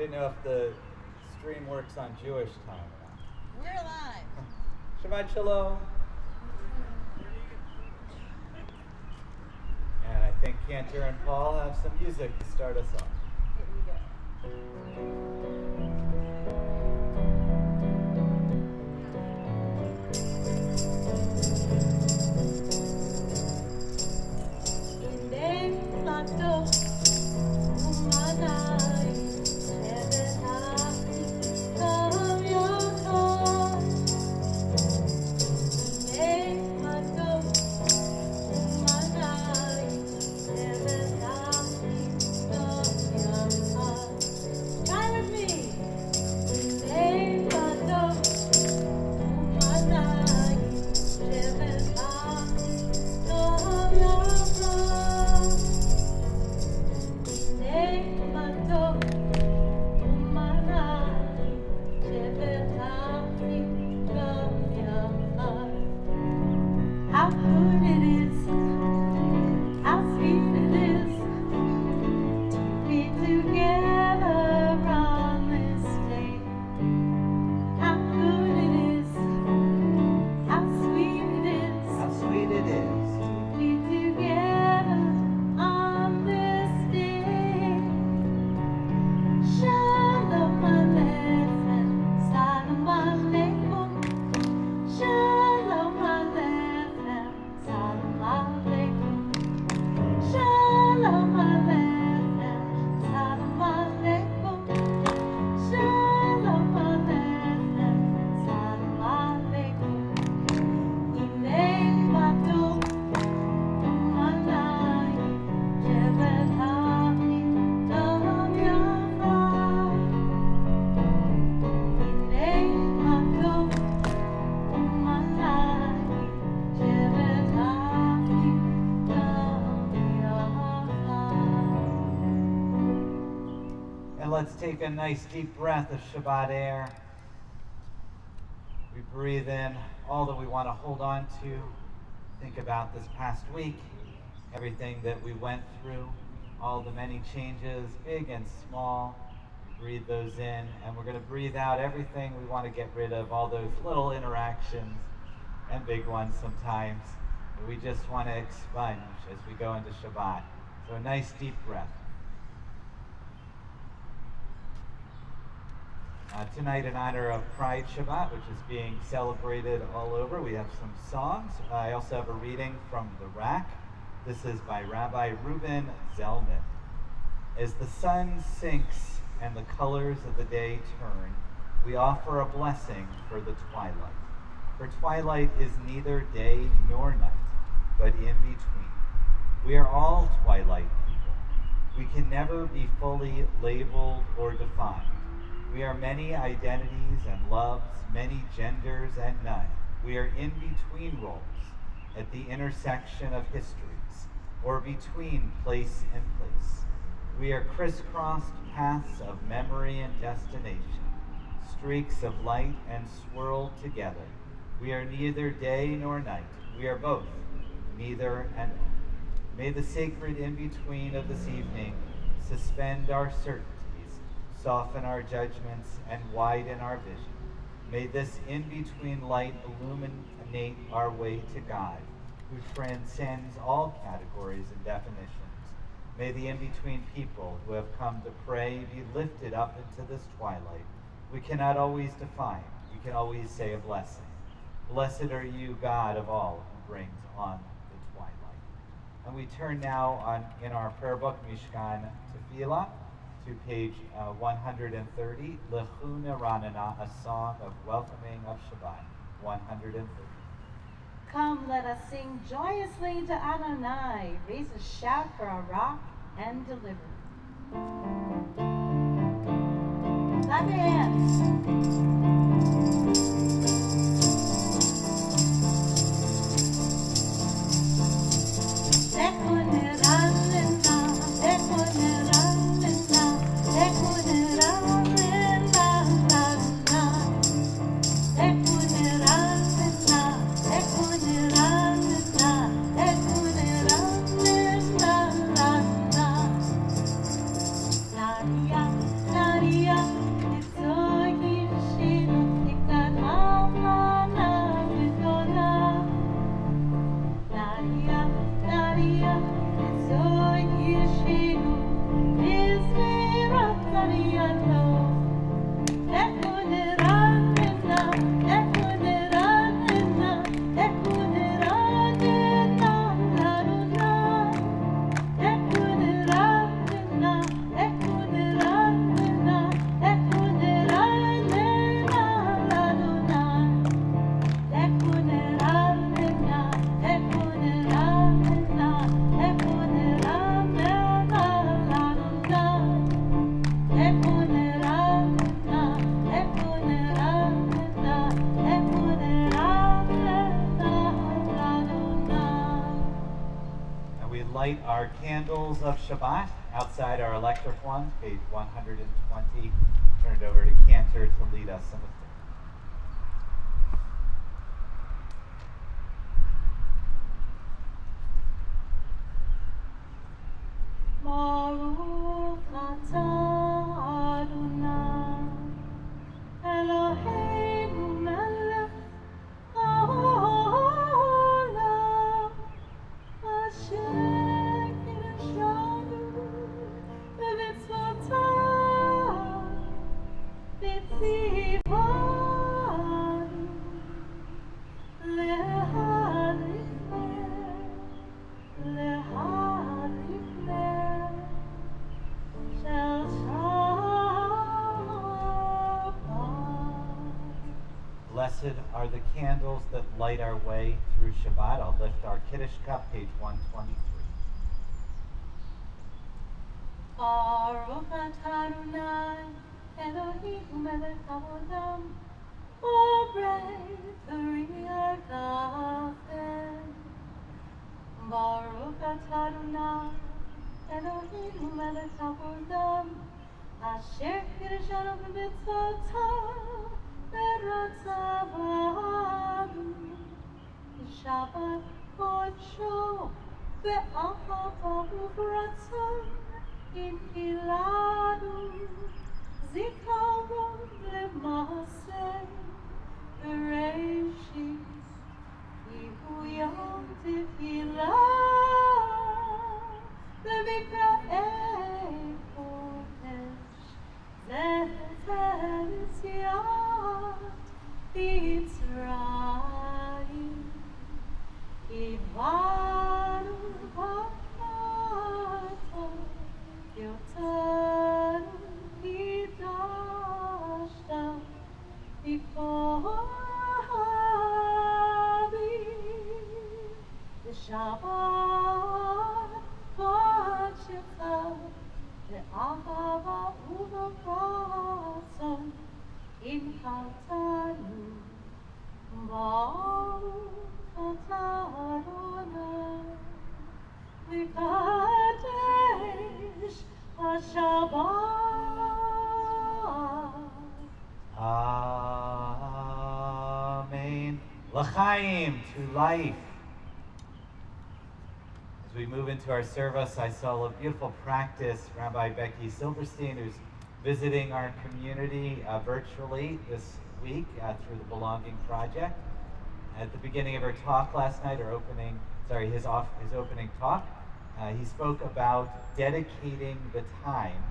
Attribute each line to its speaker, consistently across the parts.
Speaker 1: didn't know if the stream works on Jewish time or not.
Speaker 2: We're live.
Speaker 1: Shabbat Shalom. And I think Cantor and Paul have some music to start us off.
Speaker 2: Here we go.
Speaker 1: Let's take a nice deep breath of Shabbat air. We breathe in all that we want to hold on to. Think about this past week, everything that we went through, all the many changes, big and small. We breathe those in, and we're going to breathe out everything we want to get rid of, all those little interactions and big ones sometimes that we just want to expunge as we go into Shabbat. So a nice deep breath. Tonight, in honor of Pride Shabbat, which is being celebrated all over, we have some songs. I also have a reading from the Rack. This is by Rabbi Reuben Zellman. As the sun sinks and the colors of the day turn, we offer a blessing for the twilight. For twilight is neither day nor night, but in between. We are all twilight people. We can never be fully labeled or defined. We are many identities and loves, many genders and none. We are in between roles, at the intersection of histories, or between place and place. We are crisscrossed paths of memory and destination, streaks of light and swirled together. We are neither day nor night. We are both, neither and all. May the sacred in-between of this evening suspend our certainty, soften our judgments, and widen our vision. May this in-between light illuminate our way to God, who transcends all categories and definitions. May the in-between people who have come to pray be lifted up into this twilight. We cannot always define. We can always say a blessing. Blessed are you, God of all, who brings on the twilight. And we turn now in our prayer book, Mishkan Tefillah, to page 130, Lechuna Ranana, a song of welcoming of Shabbat, 130.
Speaker 2: Come, let us sing joyously to Adonai. Raise a shout for our rock and deliverer. Clap your hands. Nadia,
Speaker 1: light our candles of Shabbat outside our electric ones, page 120. Turn it over to Cantor to lead us in the prayer.
Speaker 2: Baruch atah Adonai Eloheinu melech haolam asher kirshanu b'mitzvotav v'tzivanu lehalikler shel Shabbat.
Speaker 1: Blessed are the candles that light our way through Shabbat. I'll lift our Kiddush cup, page 123.
Speaker 2: Baruch atah Adonai Eloheinu melech haolam borei b'riah gafen. Baruch atah Adonai Eloheinu melech haolam asher kirshanu b'mitzvotav v'ratzavanu Shabbat kodsho ve'ahava uvratzon Infiladu zikaron lemaseh Bereshit Ihu yom tefillah B'mikra'ei kodesh Zefer Yetziat Mitzrayim Kivanu b'chata Yotan Hidashta Bikorabi Shabbat Kodshecha Ve'ahava Uvratzon Imchaltanu Baruch atah Adonai V'kadesh HaShabbat.
Speaker 1: Amen. L'chaim, to life. As we move into our service, I saw a beautiful practice. Rabbi Becky Silverstein, who's visiting our community virtually this week through the Belonging Project. At the beginning of her talk last night, his opening talk, he spoke about dedicating the time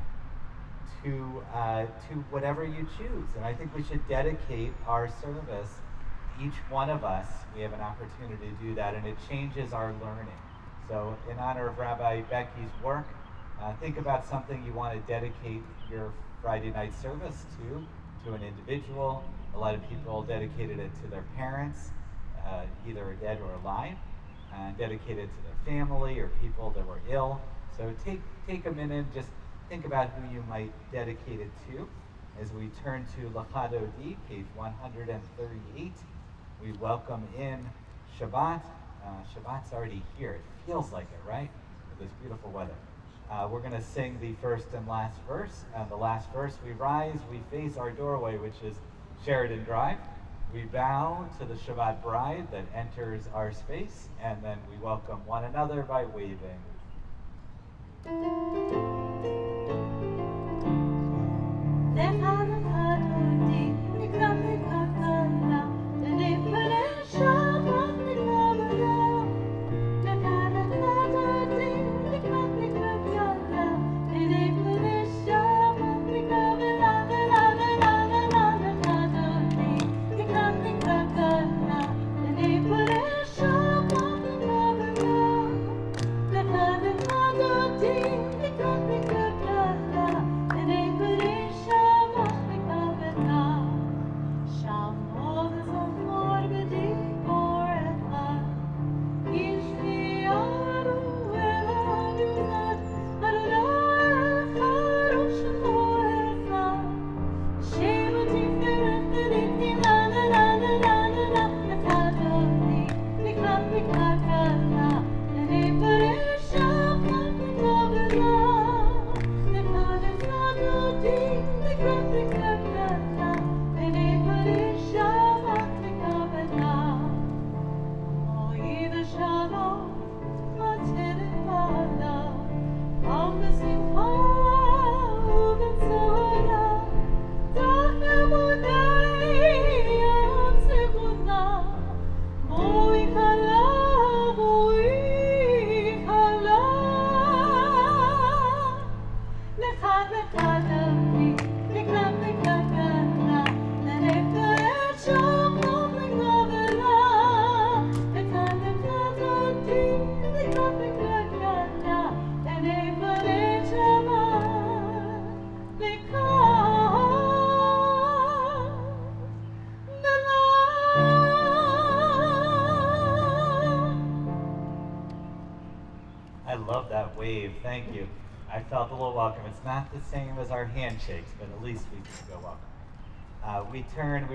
Speaker 1: to whatever you choose. And I think we should dedicate our service. Each one of us, we have an opportunity to do that, and it changes our learning. So in honor of Rabbi Becky's work, think about something you want to dedicate your Friday night service to an individual. A lot of people dedicated it to their parents, either dead or alive, dedicated to their family or people that were ill. So take a minute, just think about who you might dedicate it to. As we turn to Lachado D, page 138, we welcome in Shabbat. Shabbat's already here. It feels like it, right? With this beautiful weather. We're going to sing the first and last verse. The last verse, we rise, we face our doorway, which is Sheridan Drive. We bow to the Shabbat bride that enters our space, and then we welcome one another by waving. wave. Thank you. I felt a little welcome. It's not the same as our handshakes, but at least we can feel welcome. We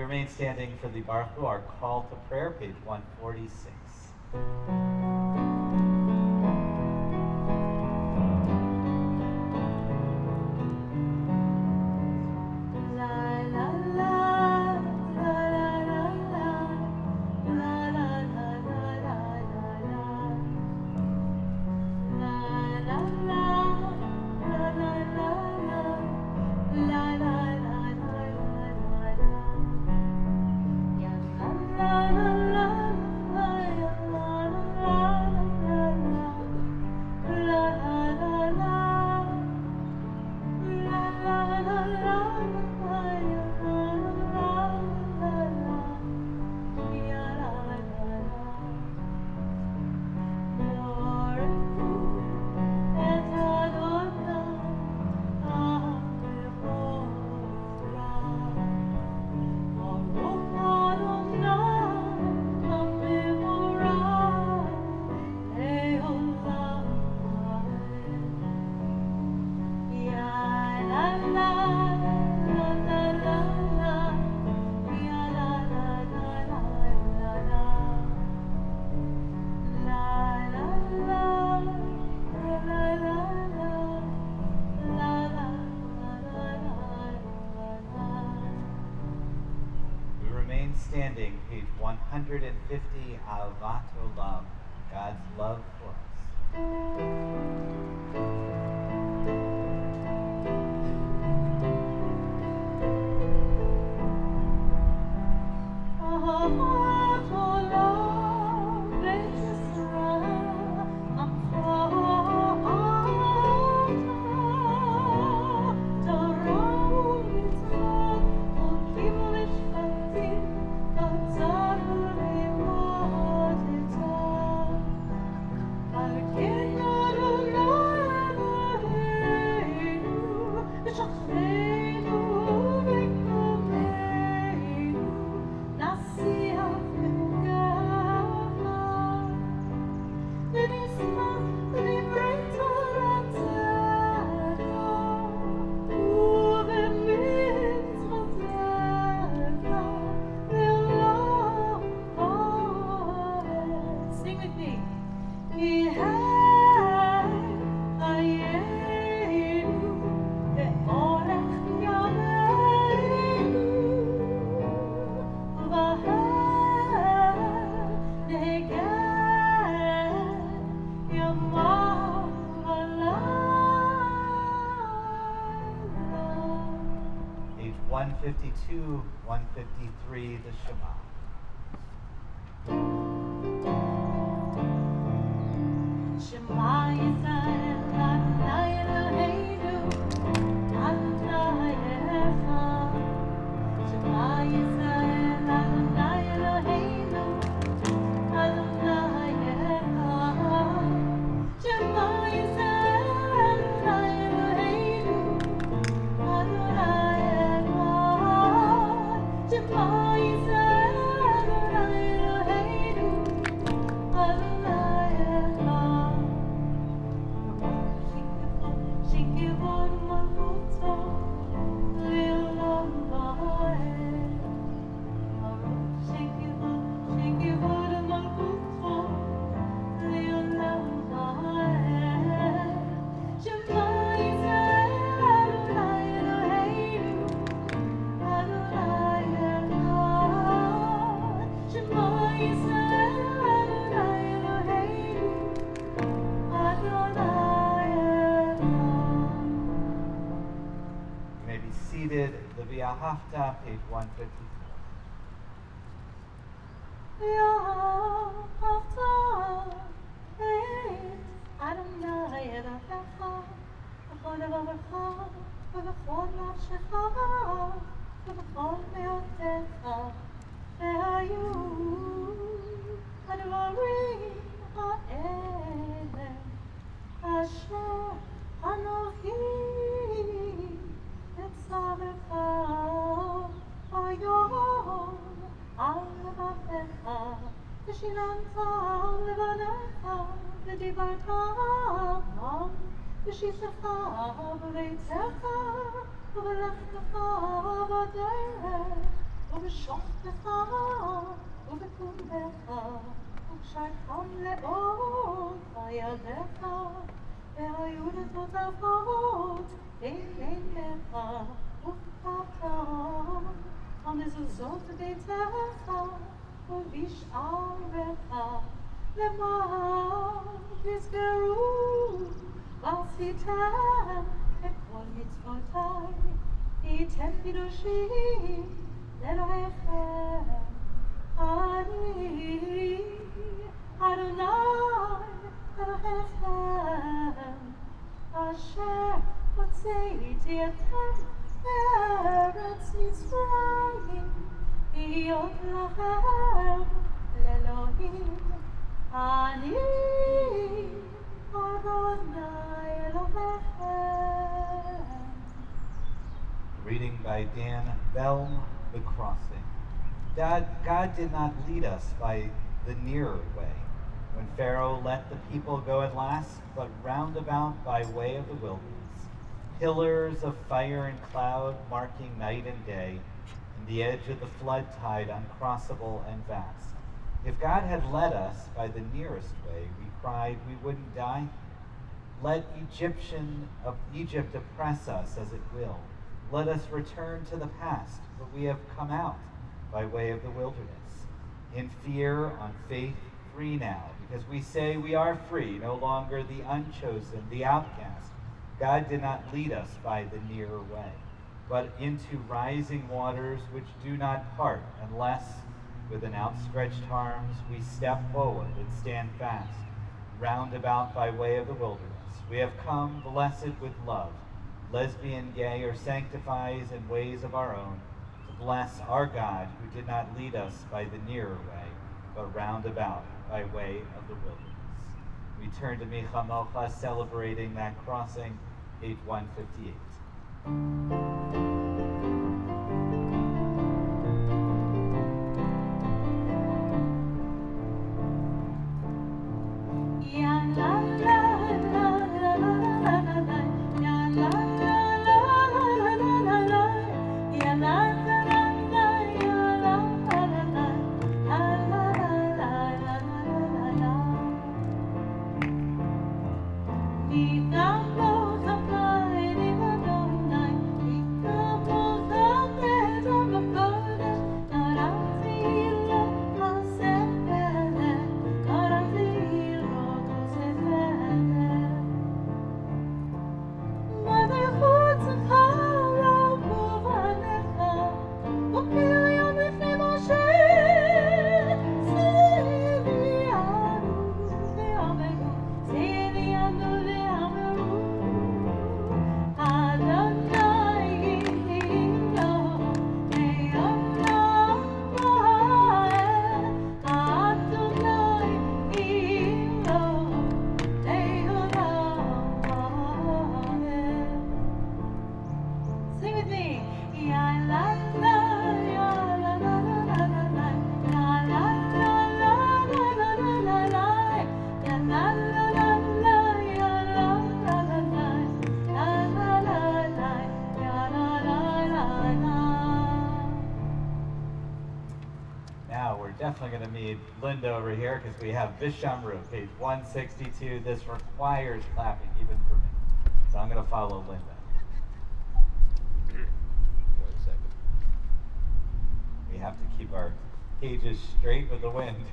Speaker 1: remain standing for the Baruch Hu, our call to prayer, page 146. Standing, page 150, Ahavat Olam, God's love for Page 152, 153, the Shabbat.
Speaker 2: Shema Yisrael, Adonai Eloheinu, Adonai Echad. Shema Yisrael, Adonai Eloheinu, Adonai Echad. Shema Yisrael, Adonai Eloheinu, Adonai Echad. Shema Yisrael, Adonai Eloheinu, Adonai Echad. Shikivon Malchuto, Leolam Ba'ed. Shikivon Malchuto, Leolam Ba'ed. Shema Yisrael, Adonai Eloheinu, Adonai Echad. Shema Yisrael, Adonai Eloheinu, Adonai Echad.
Speaker 1: You may be seated. The V'ahavta, page 154.
Speaker 2: V'ahavta et Adonai Elohecha b'chol levavecha ובכל נפשך ובכל מאודך והיו הדברים האלה אשר אנוכי אצווך היום על לבבך ושילמת על לבניך ודיברת בשישתך בביתך ובלכתך בדרך ובשוכבך ובקומך ובשערכם לאות בידיך והיו לטוטפות בין עיניך וכתבת המזוזות ביתך ובשעריך למען תזכרו ועשיתם את כל מצוותיי הייתם קדושים לאלוהיכם אני אדוני אלוהיכם אשר הוצאתי אתכם מארץ מצרים להיות לכם לאלוהים אני אדוני אלוהיכם.
Speaker 1: Reading by Dan Belm, The Crossing. God did not lead us by the nearer way, when Pharaoh let the people go at last, but roundabout by way of the wilderness, pillars of fire and cloud marking night and day, and the edge of the flood tide uncrossable and vast. If God had led us by the nearest way, we cried we wouldn't die. Let Egypt oppress us as it will. Let us return to the past, but we have come out by way of the wilderness. In fear, on faith, free now, because we say we are free, no longer the unchosen, the outcast. God did not lead us by the nearer way, but into rising waters which do not part, unless, with an outstretched arms, we step forward and stand fast, round about by way of the wilderness. We have come blessed with love, lesbian, gay, or sanctifies in ways of our own, to bless our God who did not lead us by the nearer way, but round about by way of the wilderness. We turn to Micha Mocha, celebrating that crossing, page 158. Definitely going to need Linda over here because we have Vishamru, page 162. This requires clapping, even for me. So I'm going to follow Linda. 1 second. We have to keep our pages straight with the wind.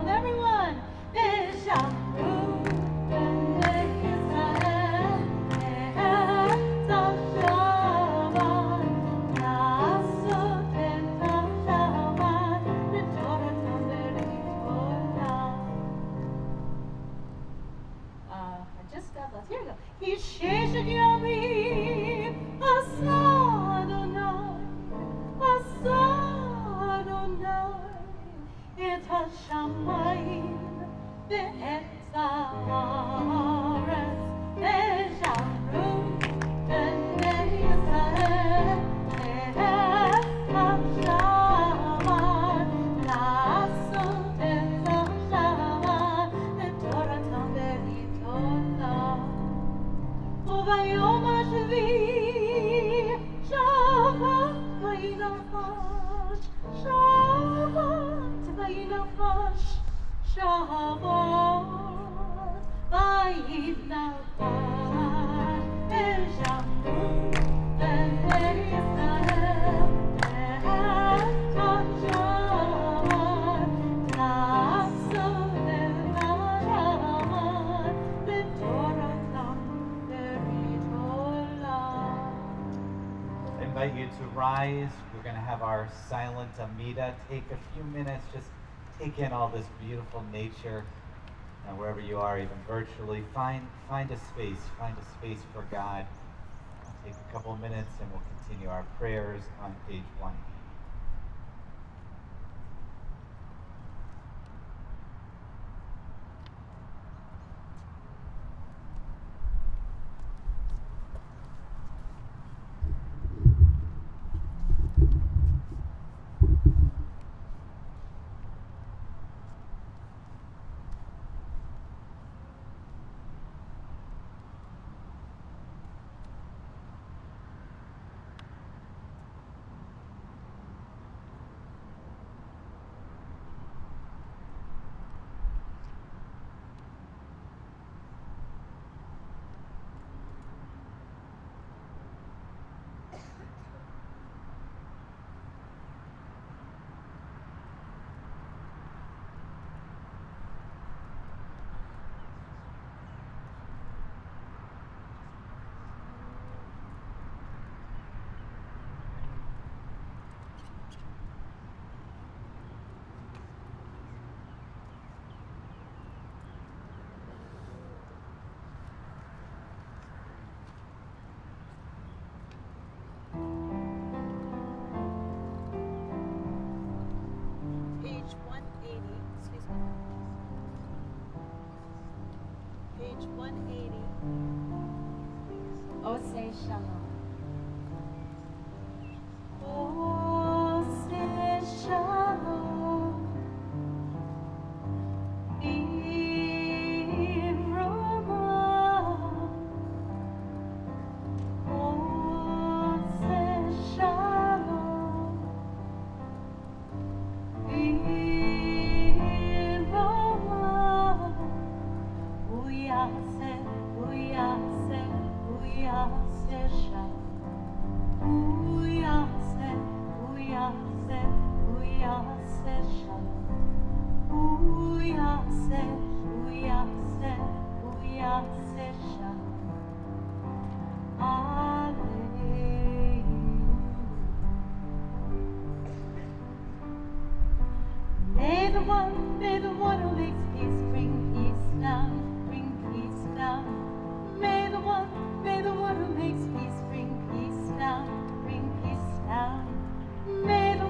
Speaker 3: Everyone, Bishop.
Speaker 1: I invite you to rise. We're going to have our silent Amida. Take a few minutes, just take in all this beautiful nature. And wherever you are, even virtually, find a space for God. Take a couple of minutes and we'll continue our prayers on page 1.
Speaker 2: Page 180. Oh, say shalom. Oh, say shalom. In Roma. Oh, say shalom. In Roma. Uyase shalom. Uyase shalom. Uyase shalom. Alleluia. May the one who makes peace bring peace down. Bring peace down. May the one who makes peace bring peace down. Bring peace down. May the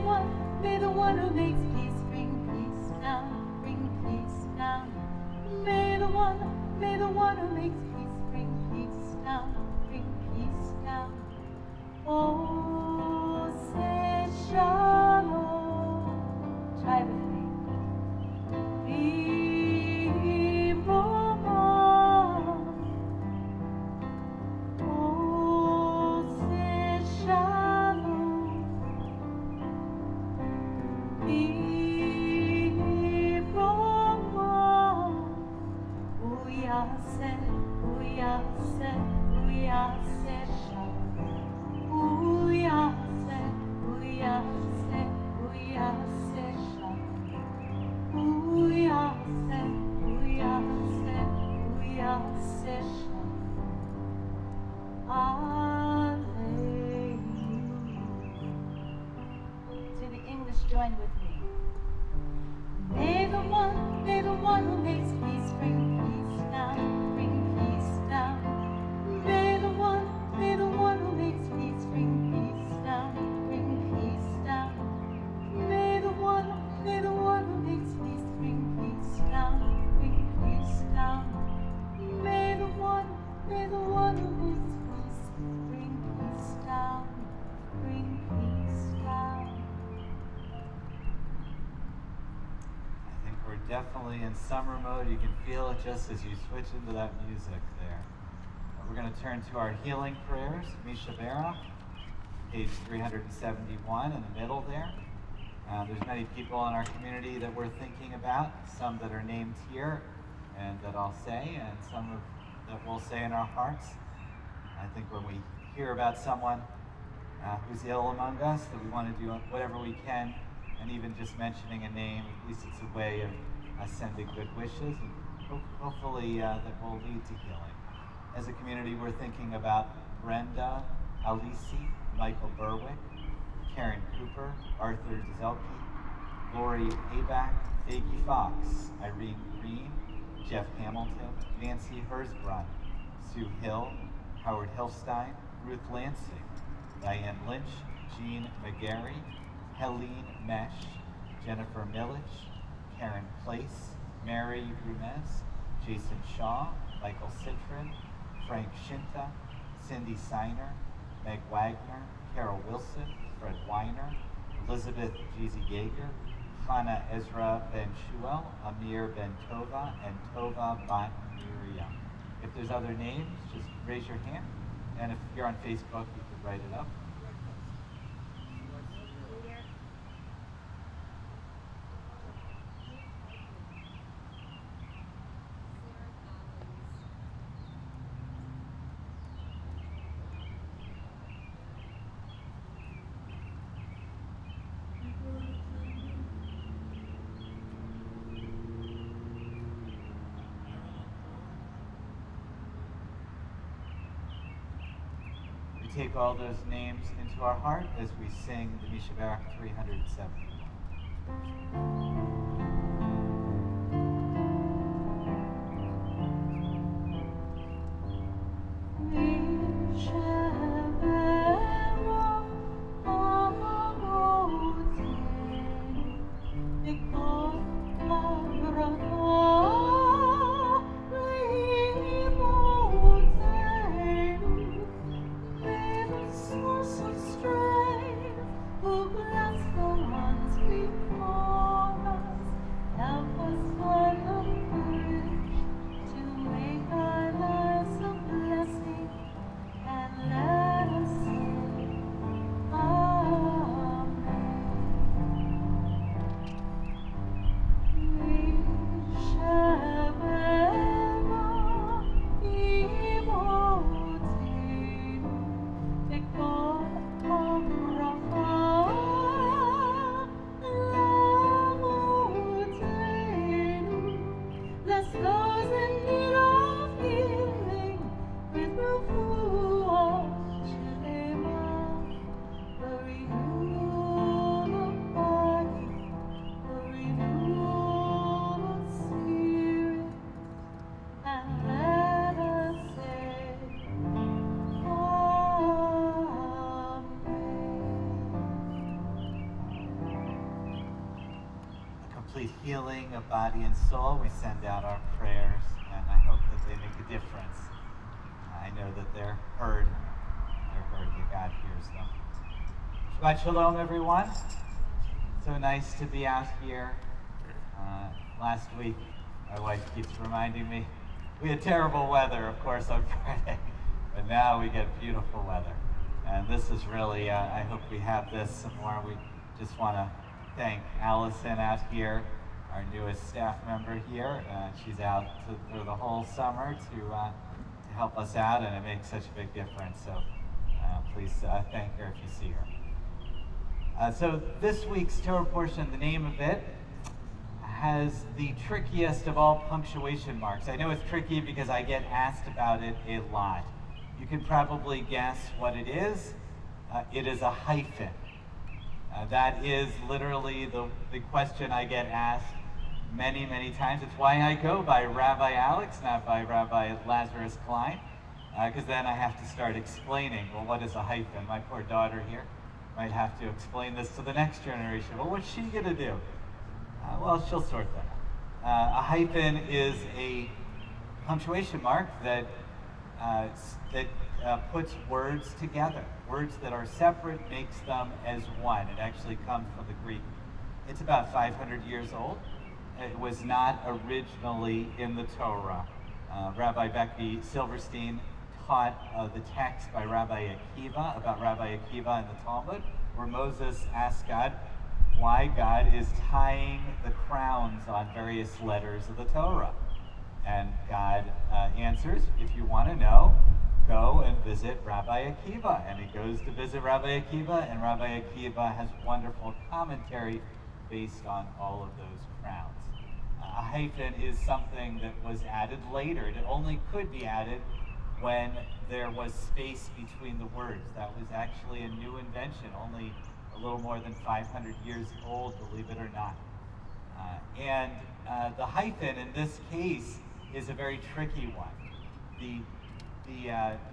Speaker 2: one who makes peace bring peace down. Bring peace down. May the one who makes peace bring peace down. Bring peace down. Oh, say shalom. Try with me. To the English, join with me. May the one who makes peace bring peace down, bring peace down. May the one who makes peace bring peace down, bring peace down. May the one who makes peace bring peace down, bring peace down. May the one who makes peace bring peace down, bring peace down.
Speaker 1: We're definitely in summer mode. You can feel it just as you switch into that music there. We're going to turn to our healing prayers, Misha Barach, page 371 in the middle there. There's many people in our community that we're thinking about, some that are named here and that I'll say, and some that we'll say in our hearts. I think when we hear about someone who's ill among us, that we want to do whatever we can, and even just mentioning a name, at least it's a way of sending good wishes, and hopefully that will lead to healing. As a community, we're thinking about Brenda Alisi, Michael Berwick, Karen Cooper, Arthur Zelke, Lori Hayback, Faggy Fox, Irene Green, Jeff Hamilton, Nancy Hersbrun, Sue Hill, Howard Hilstein, Ruth Lansing, Diane Lynch, Jean McGarry, Helene Mesh, Jennifer Millich, Karen Place, Mary Rumez, Jason Shaw, Michael Citron, Frank Shinta, Cindy Seiner, Meg Wagner, Carol Wilson, Fred Weiner, Elizabeth Jeezy Yeager, Hannah Ezra Ben Shuel, Amir Ben Tova, and Tova Bat Miriam. If there's other names, just raise your hand. And if you're on Facebook, you could write it up. Take all those names into our heart as we sing the Mishaberach 370. Healing of body and soul, we send out our prayers, and I hope that they make a difference. I know that they're heard, that God hears them. Shabbat Shalom, everyone. So nice to be out here. Last week, my wife keeps reminding me, we had terrible weather, of course, on Friday, but now we get beautiful weather. And this is really, I hope we have this some more. We just want to thank Allison out here, our newest staff member here. She's out through the whole summer to help us out, and it makes such a big difference. So please thank her if you see her. So this week's Torah portion, the name of it, has the trickiest of all punctuation marks. I know it's tricky because I get asked about it a lot. You can probably guess what it is. It is a hyphen. That is literally the question I get asked many, many times. It's why I go by Rabbi Alex, not by Rabbi Lazarus Klein, because then I have to start explaining, well, what is a hyphen? My poor daughter here might have to explain this to the next generation. Well, what's she going to do? Well, she'll sort that out. A hyphen is a punctuation mark that puts words together. Words that are separate makes them as one. It actually comes from the Greek. It's about 500 years old. It was not originally in the Torah. Rabbi Becky Silverstein taught the text by Rabbi Akiva, about Rabbi Akiva in the Talmud, where Moses asked God, why God is tying the crowns on various letters of the Torah. And God answers, if you want to know, go and visit Rabbi Akiva. And he goes to visit Rabbi Akiva, and Rabbi Akiva has wonderful commentary based on all of those crowns. A hyphen is something that was added later. It only could be added when there was space between the words. That was actually a new invention, only a little more than 500 years old, believe it or not. And the hyphen in this case is a very tricky one. The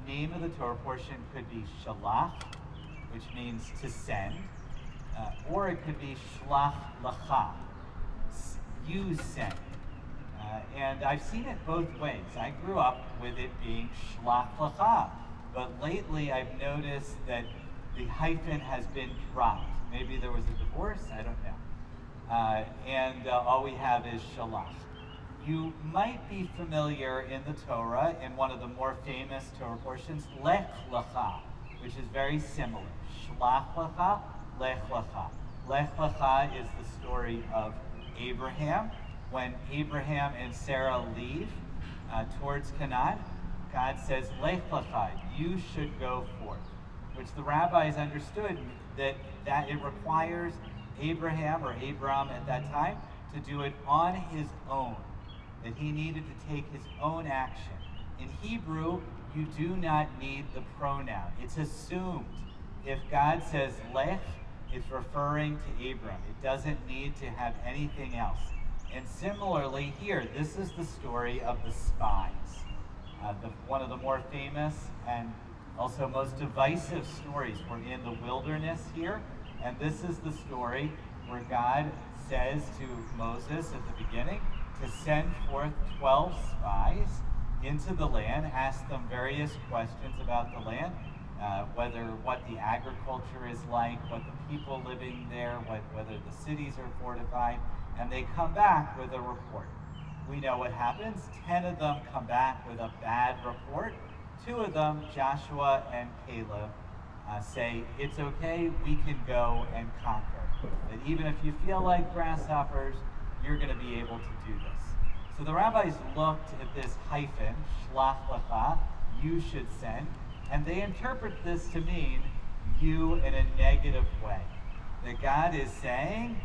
Speaker 1: name of the Torah portion could be shalach, which means to send, or it could be shlach lacha, you send. And I've seen it both ways. I grew up with it being shlach lacha, but lately I've noticed that the hyphen has been dropped. Maybe there was a divorce, I don't know. And all we have is shalach. You might be familiar in the Torah, in one of the more famous Torah portions, lech lecha, which is very similar. Shlach lecha, lech lecha. Lech lecha is the story of Abraham. When Abraham and Sarah leave towards Canaan, God says, lech lecha, you should go forth, which the rabbis understood that it requires Abraham, or Abram at that time, to do it on his own, that he needed to take his own action. In Hebrew, you do not need the pronoun. It's assumed. If God says lech, it's referring to Abram. It doesn't need to have anything else. And similarly here, this is the story of the spies. One of the more famous and also most divisive stories. We're in the wilderness here, and this is the story where God says to Moses at the beginning to send forth 12 spies into the land, ask them various questions about the land, what the agriculture is like, what the people living there, whether the cities are fortified, and they come back with a report. We know what happens. 10 of them come back with a bad report. 2 of them, Joshua and Caleb, say, it's okay, we can go and conquer. That even if you feel like grasshoppers, you're going to be able to do this. So the rabbis looked at this hyphen, shlach lecha, you should send, and they interpret this to mean you in a negative way. That God is saying,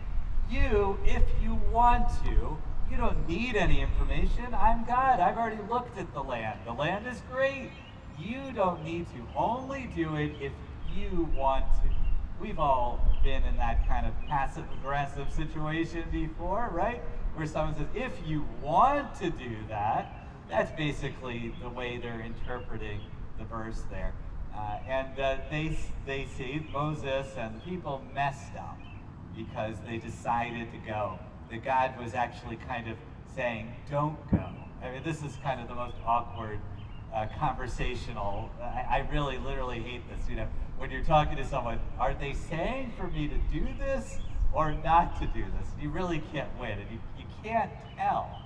Speaker 1: you, if you want to, you don't need any information. I'm God. I've already looked at the land. The land is great. You don't need to. Only do it if you want to. We've all been in that kind of passive-aggressive situation before, right? Where someone says, if you want to do that, that's basically the way they're interpreting the verse there. They see Moses and the people messed up because they decided to go. That God was actually kind of saying, don't go. I mean, this is kind of the most awkward conversational. I really literally hate this. You know, when you're talking to someone, are they saying for me to do this or not to do this? You really can't win, and you can't tell.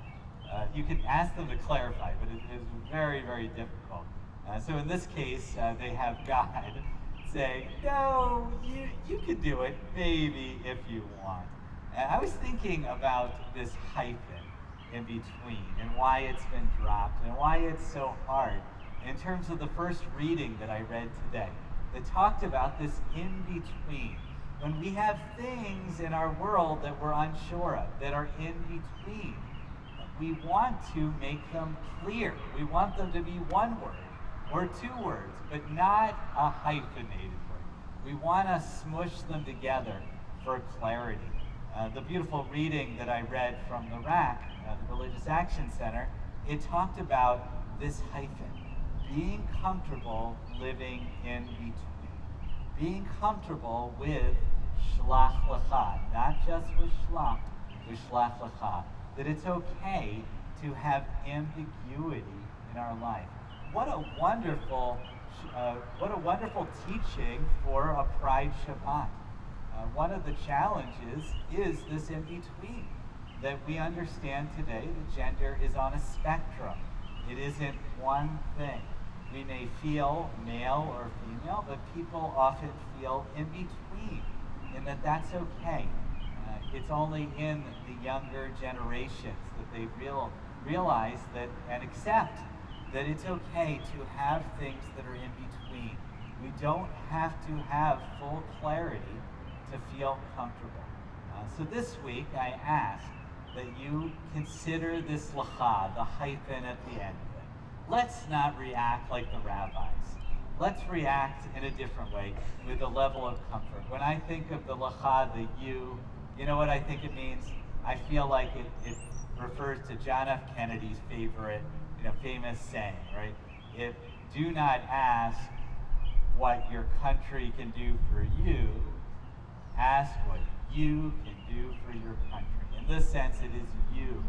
Speaker 1: You can ask them to clarify, but it is very, very difficult. So in this case, they have God saying, no, you can do it, maybe, if you want. And I was thinking about this hyphen in between and why it's been dropped and why it's so hard in terms of the first reading that I read today that talked about this in between. When we have things in our world that we're unsure of, that are in between, we want to make them clear. We want them to be one word or 2 words, but not a hyphenated word. We want to smush them together for clarity. The beautiful reading that I read from the RAC, the Religious Action Center, it talked about this hyphen, being comfortable living in between. Being comfortable with shlach lecha, not just with shlach lecha, that it's okay to have ambiguity in our life. What a wonderful teaching for a Pride Shabbat. One of the challenges is this in between, that we understand today that gender is on a spectrum. It isn't one thing. We may feel male or female, but people often feel in between, and that's okay. It's only in the younger generations that they realize that and accept that it's okay to have things that are in between. We don't have to have full clarity to feel comfortable. So this week I ask that you consider this lacha, the hyphen at the end of it. Let's not react like the rabbis. Let's react in a different way with a level of comfort. When I think of the lacha, the you know what I think it means? I feel like it refers to John F. Kennedy's favorite, famous saying, right? Do not ask what your country can do for you, ask what you can do for your country. In this sense, it is you.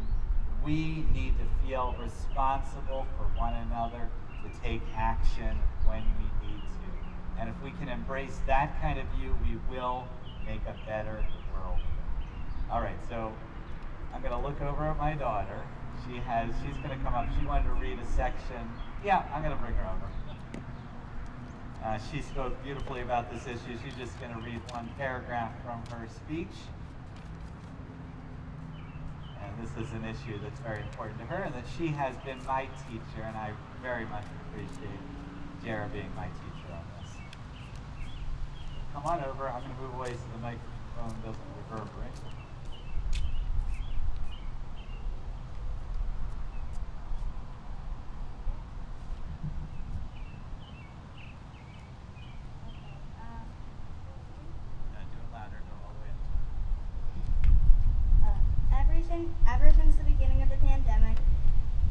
Speaker 1: We need to feel responsible for one another, to take action when we need to. And if we can embrace that kind of view, we will make a better world. All right, so I'm going to look over at my daughter. She's going to come up. She wanted to read a section. Yeah, I'm going to bring her over. She spoke beautifully about this issue. She's just going to read one paragraph from her speech. And this is an issue that's very important to her, and that she has been my teacher, and I very much appreciate Jara being my teacher on this. Come on over. I'm going to move away so the microphone doesn't reverberate.
Speaker 3: Ever since the beginning of the pandemic,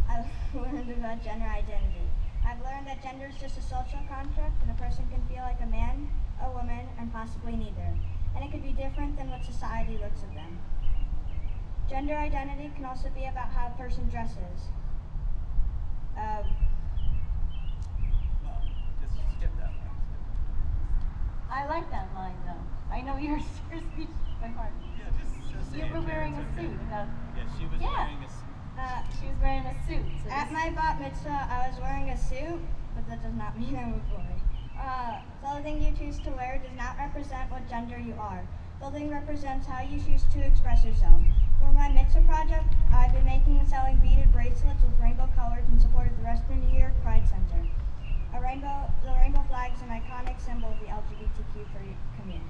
Speaker 3: I've learned about gender identity. I've learned that gender is just a social construct, and a person can feel like a man, a woman, and possibly neither. And it could be different than what society looks of them. Gender identity can also be about how a person dresses.
Speaker 1: Just skip that one.
Speaker 2: I like that line though. I know your speech by heart.
Speaker 1: Yeah, just say
Speaker 2: You
Speaker 1: it,
Speaker 2: were
Speaker 1: Jara,
Speaker 2: wearing
Speaker 1: it's
Speaker 2: a
Speaker 1: okay.
Speaker 2: suit.
Speaker 1: Yeah, she was wearing a suit.
Speaker 2: She was wearing a suit. So
Speaker 3: At my bat mitzvah, I was wearing a suit, but that does not mean I'm a boy. Clothing you choose to wear does not represent what gender you are. Clothing represents how you choose to express yourself. For my mitzvah project, I've been making and selling beaded bracelets with rainbow colors in support of the Western New York Pride Center. The rainbow flag is an iconic symbol of the LGBTQ community.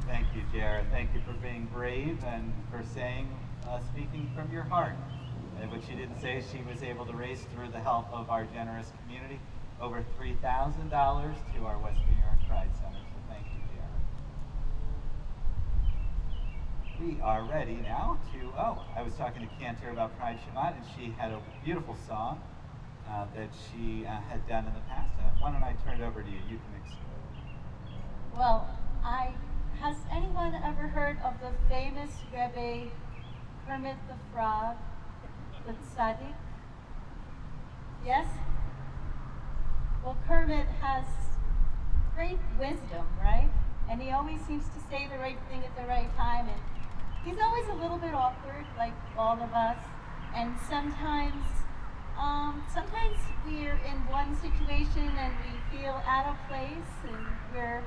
Speaker 1: Thank you, Jara. Thank you for being brave and for speaking from your heart. And what she didn't say is she was able to raise, through the help of our generous community, over $3,000 to our Western New York Pride Center. So thank you, Jara. We are ready now I was talking to Cantor about Pride Shabbat, and she had a beautiful song that she had done in the past. Why don't I turn it over to you? You can explain.
Speaker 2: Well, has anyone ever heard of the famous Rebbe Kermit the Frog, the tzaddik? Yes? Well, Kermit has great wisdom, right? And he always seems to say the right thing at the right time, and he's always a little bit awkward, like all of us. And sometimes we're in one situation and we feel out of place, and we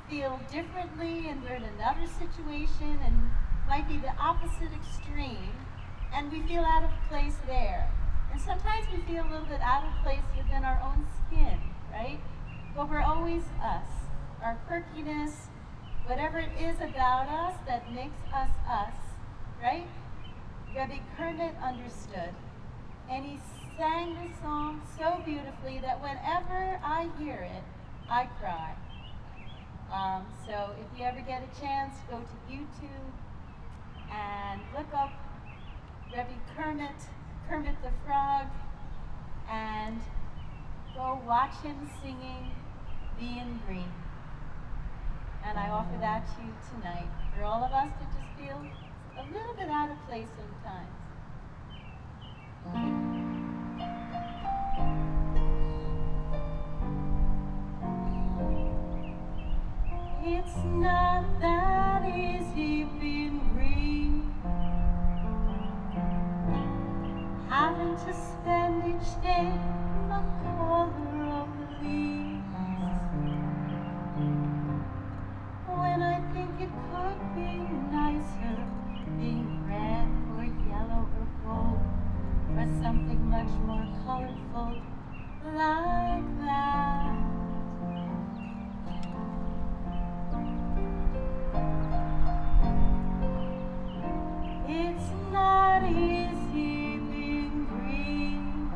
Speaker 2: feel differently, and we're in another situation and might be the opposite extreme, and we feel out of place there. And sometimes we feel a little bit out of place within our own skin, right? But we're always us. Our quirkiness, whatever it is about us that makes us us, right? Rebbe Kermit understood. And he sang this song so beautifully that whenever I hear it, I cry. So if you ever get a chance, go to YouTube and look up Rebbe Kermit the Frog, and go watch him singing Being Green. And I offer that to you tonight, for all of us to just feel a little bit out of place sometimes. It's not that easy being green, having to spend each day the color of the leaves. beautiful like that. It's not easy being green.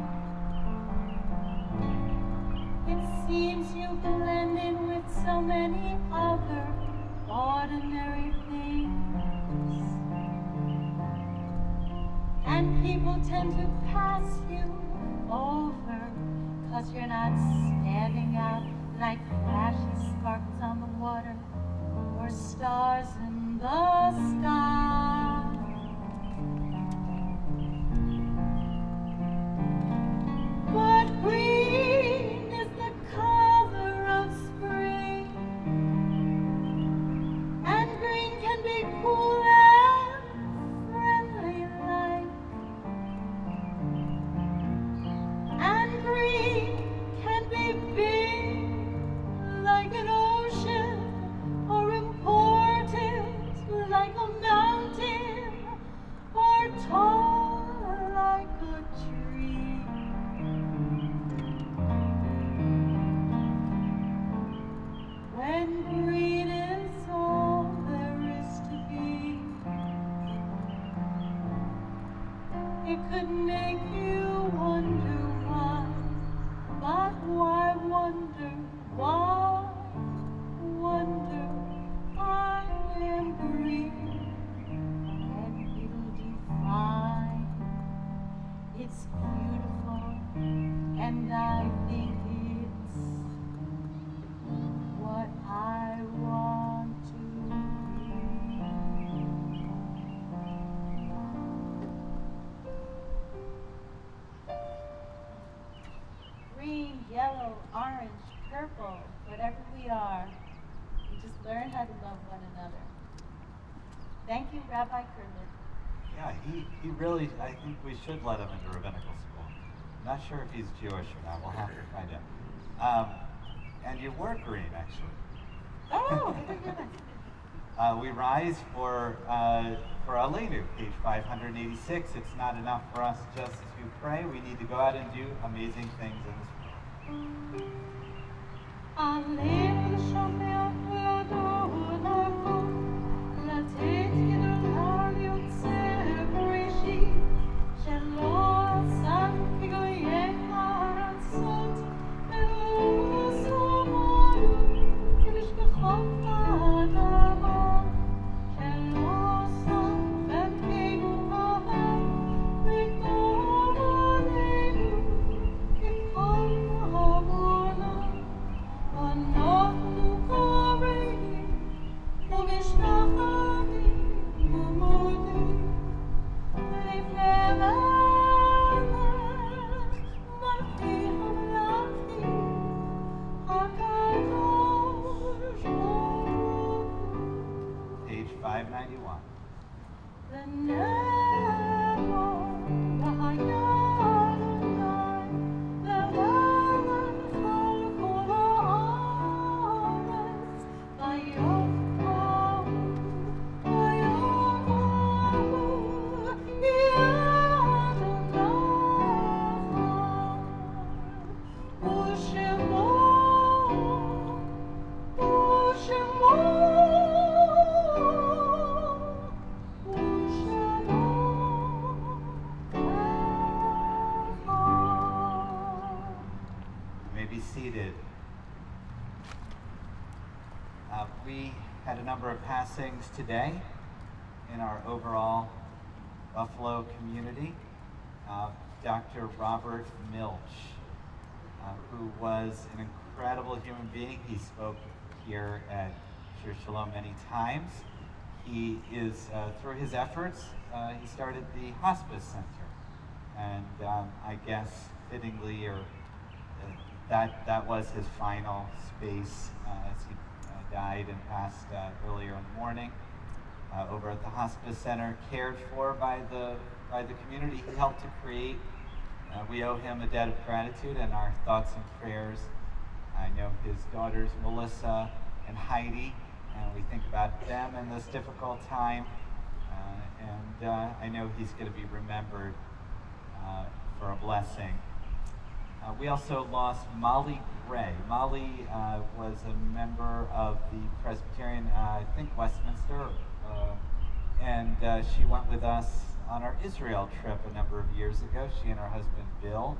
Speaker 2: It seems you blend in with so many other ordinary things, and people tend to pass you over, 'cause you're not standing out like flashy sparkles on the water or stars in the sky. But green is the color of spring, and green can be cool and friendly like, and green can be big like an ocean, or important like a mountain, or tall like a tree. When green is all there is to be, it could make you wonder why, but why wonder, why wonder I am green, and it'll define. It's beautiful, and I think it's what I want to be. Green, yellow, orange, purple, whatever we are, we just learn how to love one another. Thank you, Rabbi Kermit.
Speaker 1: Yeah, he really, I think we should let him into rabbinical school. I'm not sure if he's Jewish or not. We'll have to find out. And you were green, actually.
Speaker 2: Oh, very good.
Speaker 1: We rise for Aleinu, page 586. It's not enough for us just to pray. We need to go out and do amazing things in this world.
Speaker 2: Aleinu shomea v'adonai לתת גדולה ליוצר בראשית, שלא עשה כגויי הארצות, והוא שמנו כמשפחות האדמה, שלא שם חלקנו אהב, וטוב עלינו ככל המונה, אנחנו קוראים
Speaker 1: Page 591. Seated. We had a number of passings today in our overall Buffalo community. Dr. Robert Milch, who was an incredible human being. He spoke here at Shir Shalom many times. He is, through his efforts, he started the hospice center. And I guess fittingly, or that was his final space as he died and passed earlier in the morning over at the hospice center, cared for by the community he helped to create. We owe him a debt of gratitude and our thoughts and prayers. I know his daughters Melissa and Heidi, and we think about them in this difficult time. And I know he's going to be remembered for a blessing. We also lost Molly Gray. Molly was a member of the Presbyterian, I think Westminster, and she went with us on our Israel trip a number of years ago. She and her husband Bill,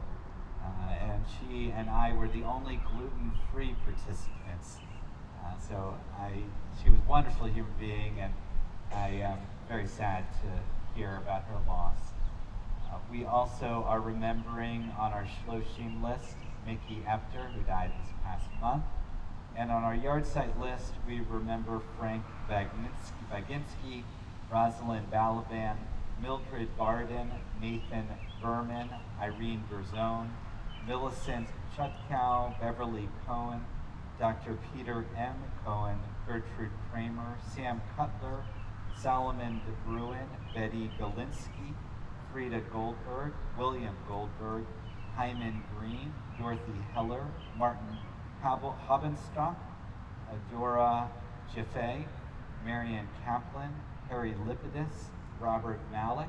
Speaker 1: and she and I were the only gluten-free participants. She was a wonderful human being, and I am very sad to hear about her loss. We also are remembering on our Shloshim list Mickey Epter, who died this past month. And on our yard site list, we remember Frank Baginski, Rosalind Balaban, Mildred Barden, Nathan Berman, Irene Berzone, Millicent Chutkow, Beverly Cohen, Dr. Peter M. Cohen, Gertrude Kramer, Sam Cutler, Solomon DeBruin, Betty Galinsky, Frida Goldberg, William Goldberg, Hyman Green, Dorothy Heller, Martin Habenstock, Dora Jaffe, Marian Kaplan, Harry Lipidus, Robert Malik,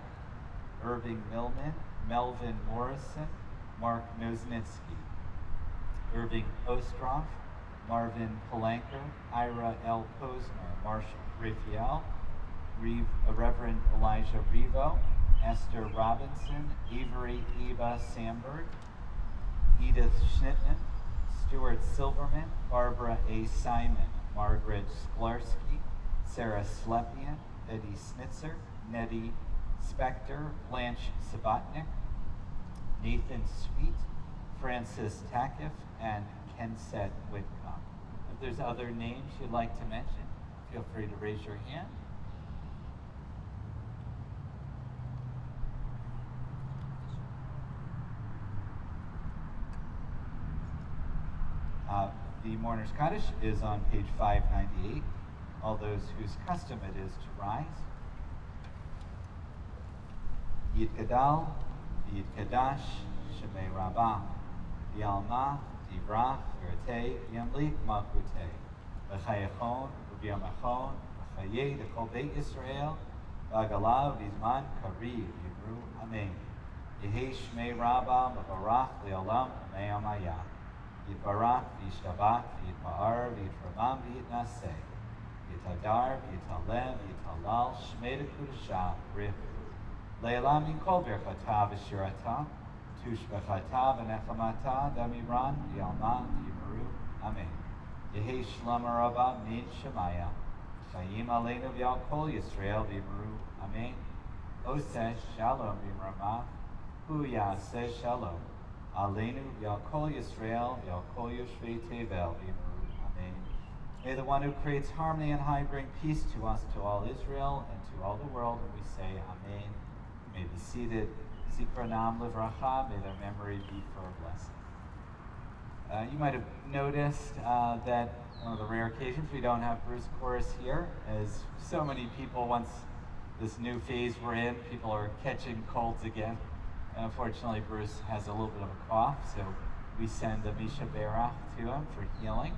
Speaker 1: Irving Millman, Melvin Morrison, Mark Nosnitsky, Irving Ostroff, Marvin Palanker, Ira L. Posner, Marshall Raphael, Reverend Elijah Revo, Esther Robinson, Avery Eva Sandberg, Edith Schnittman, Stuart Silverman, Barbara A. Simon, Margaret Sklarski, Sarah Slepian, Eddie Snitzer, Nettie Spector, Blanche Sabatnik, Nathan Sweet, Francis Takiff, and Kenset Whitcomb. If there's other names you'd like to mention, feel free to raise your hand. The Mourner's Kaddish is on page 598. All those whose custom it is to rise. Yitgadal, Yitkadash, Shemei Rabbah, Yalma, Divrach, Yerate, Yamlik, Malkute, B'chayachon, B'yamachon, B'chayeh, D'chol Beit Yisrael, B'agalav, Vizman, Kariv, Yimru, Amen. Yehei Shmei Rabbah, M'barach, Le'olam, Amei Amayah. Yitbarach, V'yishtabach, V'yitpa'ar, V'yitramam, V'yitnaseh. Yitadar, V'yitalem, V'yitalal, Shmei D'Kudashah, Richu. Le'elam Yikol Berchata V'shirata, Tushbechata V'nechamata, Damiran, V'yalma, V'yimaru, Amen. Yehi Shlama Rabba, Min Shemaya. Chayim Aleinu V'yal Kol Yisrael, V'yimaru, Amen. Oseh Shalom V'yimramah, Hu Yaseh Shalom. Aleinu V'yal Kol Yisrael, V'yal Kol Yoshvei Tevel, V'yimaru, Amen. May the one who creates harmony and high bring peace to us, to all Israel, and to all the world, and we say Amen. You may be seated. Zikronam Livracha, may their memory be for a blessing. You might have noticed that one of the rare occasions we don't have Bruce Chorus here, as so many people, once this new phase we're in, people are catching colds again. And unfortunately, Bruce has a little bit of a cough, so we send a Misha Berach to him for healing.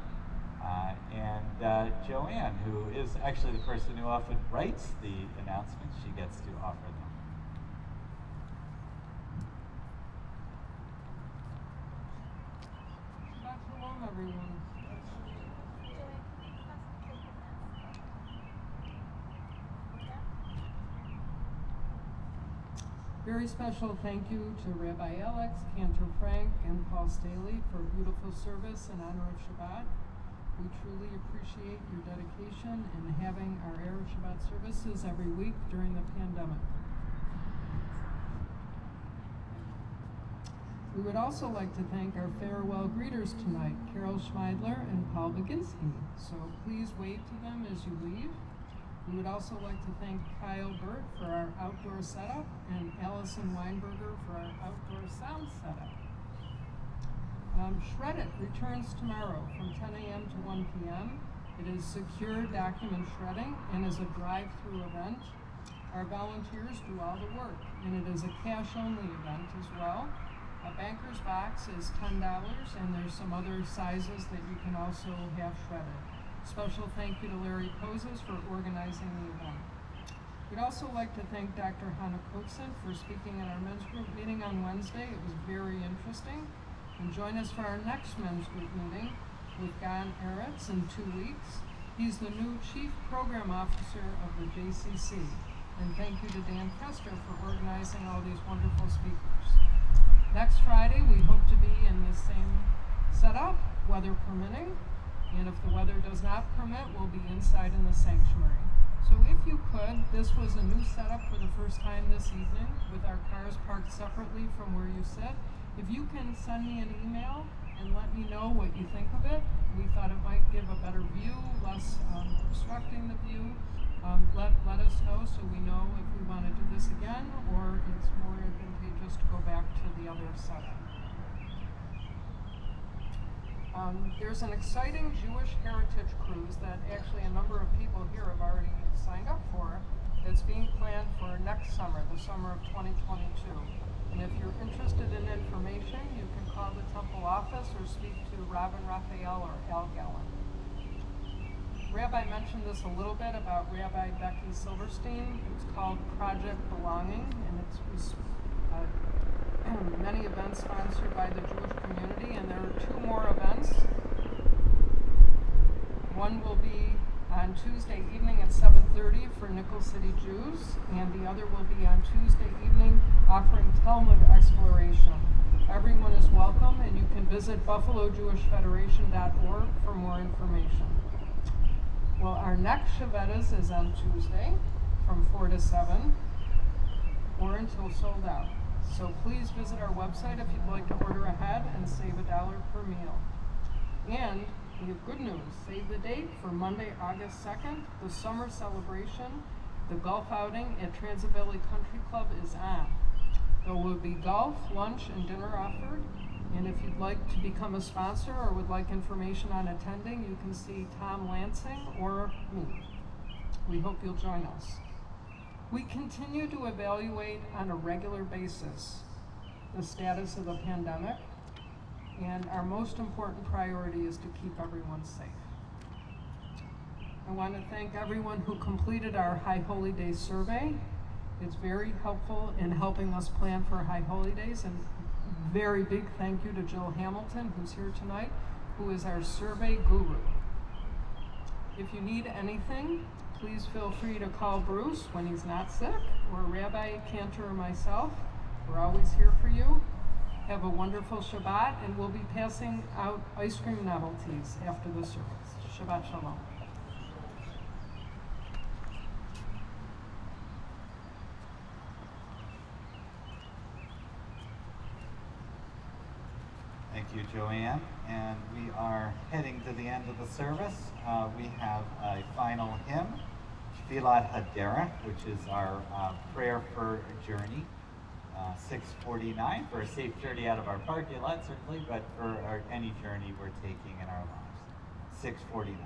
Speaker 1: And Joanne, who is actually the person who often writes the announcements, she gets to offer them.
Speaker 4: Shabbat shalom, everyone. Very special thank you to Rabbi Alex, Cantor Frank, and Paul Staley for a beautiful service in honor of Shabbat. We truly appreciate your dedication in having our Erev Shabbat services every week during the pandemic. We would also like to thank our farewell greeters tonight, Carol Schmeidler and Paul Baginski. So please wave to them as you leave. We would also like to thank Kyle Burt for our outdoor setup and Allison Weinberger for our outdoor sound setup. Shred It returns tomorrow from 10 a.m. to 1 p.m. It is secure document shredding and is a drive-through event. Our volunteers do all the work, and it is a cash-only event as well. A banker's box is $10, and there's some other sizes that you can also have shredded. Special thank you to Larry Poses for organizing the event. We'd also like to thank Dr. Hannah Cookson for speaking at our men's group meeting on Wednesday. It was very interesting. And join us for our next men's group meeting with Erev in 2 weeks. He's the new Chief Program Officer of the JCC. And thank you to Dan Kester for organizing all these wonderful speakers. Next Friday, we hope to be in the same setup, weather permitting. And if the weather does not permit, we'll be inside in the sanctuary. So if you could, this was a new setup for the first time this evening with our cars parked separately from where you sit. If you can send me an email and let me know what you think of it. We thought it might give a better view, less obstructing the view. Let us know so we know if we want to do this again or it's more advantageous to go back to the other setup. There's an exciting Jewish heritage cruise that actually a number of people here have already signed up for. It's being planned for next summer, the summer of 2022. And if you're interested in information, you can call the temple office or speak to Robin Raphael or Al Gallen. Rabbi mentioned this a little bit about Rabbi Becky Silverstein. It's called Project Belonging, and it's many events sponsored by the Jewish community, and there are 2 more events. One will be on Tuesday evening at 7:30 for Nickel City Jews, and the other will be on Tuesday evening offering Talmud exploration. Everyone is welcome, and you can visit buffalojewishfederation.org for more information. Well, our next Shabbat is on Tuesday from 4 to 7 or until sold out. So please visit our website if you'd like to order ahead and save $1 per meal. And we have good news. Save the date for Monday, August 2nd. The summer celebration, the golf outing at Transavili Country Club is on. There will be golf, lunch, and dinner offered. And if you'd like to become a sponsor or would like information on attending, you can see Tom Lansing or me. We hope you'll join us. We continue to evaluate on a regular basis the status of the pandemic, and our most important priority is to keep everyone safe. I want to thank everyone who completed our High Holy Days survey. It's very helpful in helping us plan for High Holy Days, and very big thank you to Jill Hamilton, who's here tonight, who is our survey guru. If you need anything, please feel free to call Bruce when he's not sick, or Rabbi Cantor or myself. We're always here for you. Have a wonderful Shabbat, and we'll be passing out ice cream novelties after the service. Shabbat Shalom.
Speaker 1: Thank you, Joanne. And we are heading to the end of the service. We have a final hymn, Tfilat Haderech, which is our prayer for a journey. 649 for a safe journey out of our parking lot, certainly, but for any journey we're taking in our lives. 649.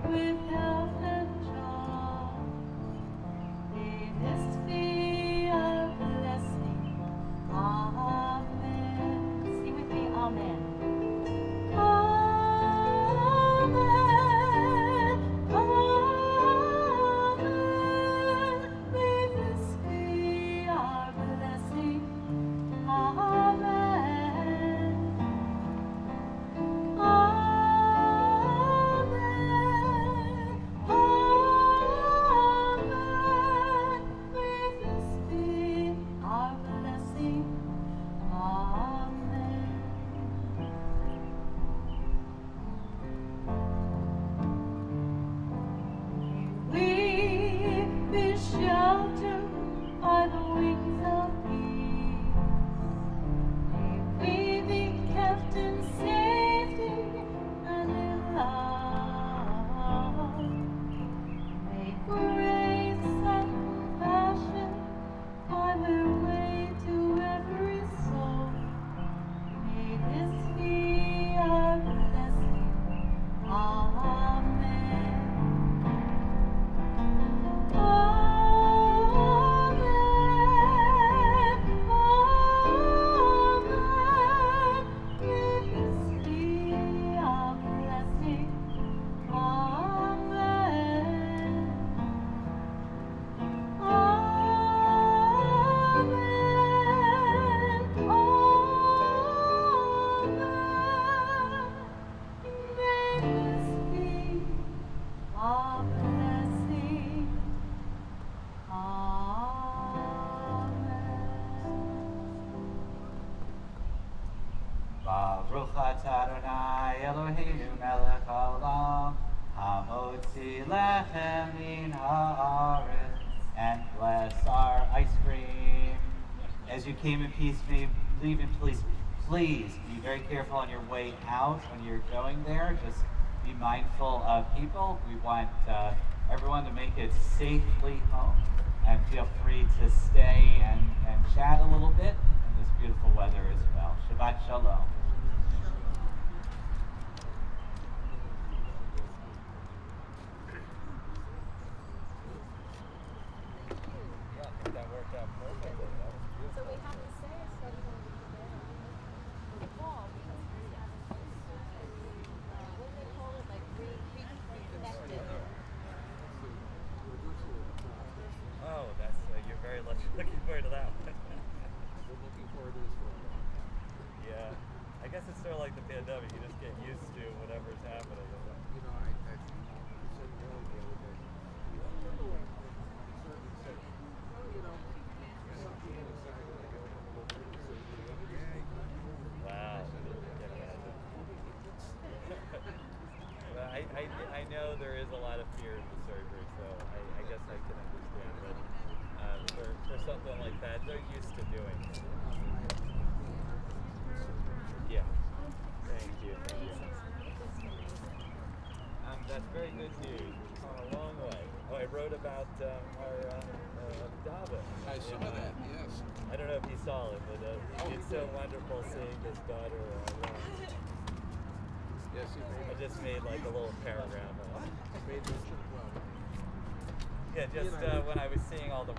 Speaker 2: With health and joy, may this
Speaker 1: Noti lechem min haaretz, and bless our ice cream. As you came in peace, may leave in peace. Please be very careful on your way out when you're going there. Just be mindful of people. We want everyone to make it safely home, and feel free to stay and chat a little bit in this beautiful weather as well. Shabbat Shalom. Yeah, I think that worked out perfectly.
Speaker 5: So we have to say a special for the fall because we haven't what do they call it? Like reconnected.
Speaker 1: Oh, that's you're very much looking forward to that one.
Speaker 6: We're looking forward to this one.
Speaker 1: Yeah, I guess it's sort of like the pandemic. You just get used to whatever's happening.
Speaker 6: You know, I said earlier the other day, certainly said, you know, something inside when I get home,
Speaker 1: Wow. Well, I know there is a lot of fear in the surgery, so I guess I can understand. But for something like that, they're used to doing it. Yeah. Thank you. That's very good news. We've come a long way. Oh, I wrote about our Dava.
Speaker 6: I saw that, yes.
Speaker 1: I don't know if you saw it, but it's so wonderful seeing his daughter.
Speaker 6: Yes, he
Speaker 1: I just made like a little paragraph.
Speaker 6: made mention of
Speaker 1: Yeah, just when I was seeing all the